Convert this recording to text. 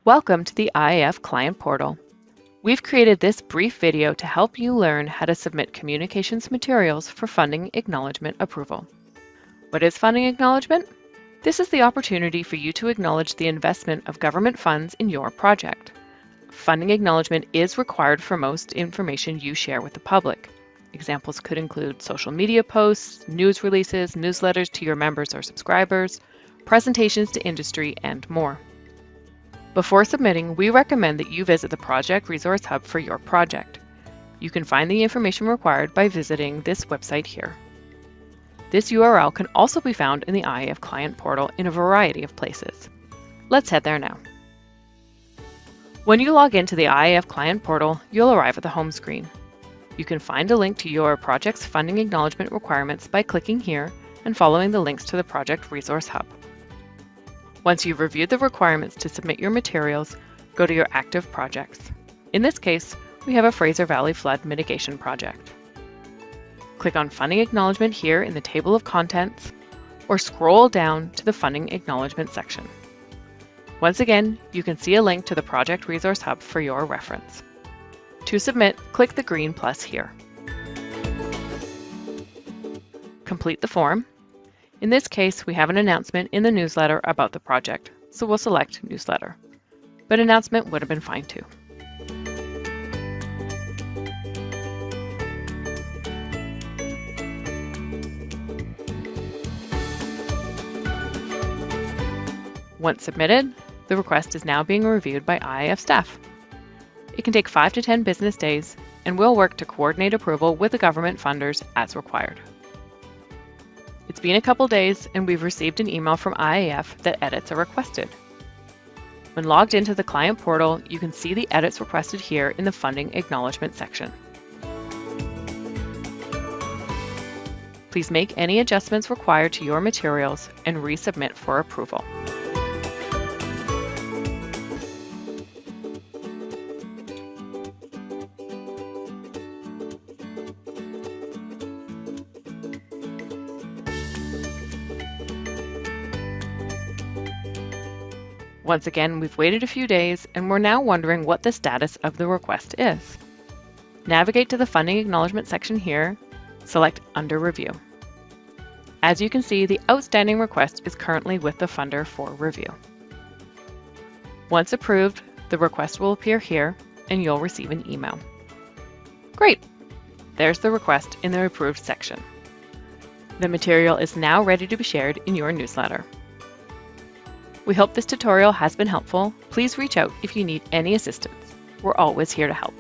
Welcome to the IAF Client Portal. We've created this brief video to help you learn how to submit communications materials for funding acknowledgement approval. What is funding acknowledgement? This is the opportunity for you to acknowledge the investment of government funds in your project. Funding acknowledgement is required for most information you share with the public. Examples could include social media posts, news releases, newsletters to your members or subscribers, presentations to industry, and more. Before submitting, we recommend that you visit the Project Resource Hub for your project. You can find the information required by visiting this website here. This URL can also be found in the IAF Client Portal in a variety of places. Let's head there now. When you log into the IAF Client Portal, you'll arrive at the home screen. You can find a link to your project's funding acknowledgement requirements by clicking here and following the links to the Project Resource Hub. Once you've reviewed the requirements to submit your materials, go to your active projects. In this case, we have a Fraser Valley Flood Mitigation Project. Click on Funding Acknowledgement here in the table of contents, or scroll down to the Funding Acknowledgement section. Once again, you can see a link to the Project Resource Hub for your reference. To submit, click the green plus here. Complete the form. In this case, we have an announcement in the newsletter about the project, so we'll select Newsletter. But announcement would have been fine too. Once submitted, the request is now being reviewed by IAF staff. It can take 5 to 10 business days, and we'll work to coordinate approval with the government funders as required. It's been a couple days and we've received an email from IAF that edits are requested. When logged into the client portal, you can see the edits requested here in the funding acknowledgement section. Please make any adjustments required to your materials and resubmit for approval. Once again, we've waited a few days and we're now wondering what the status of the request is. Navigate to the Funding Acknowledgement section here, select Under Review. As you can see, the outstanding request is currently with the funder for review. Once approved, the request will appear here and you'll receive an email. Great! There's the request in the Approved section. The material is now ready to be shared in your newsletter. We hope this tutorial has been helpful. Please reach out if you need any assistance. We're always here to help.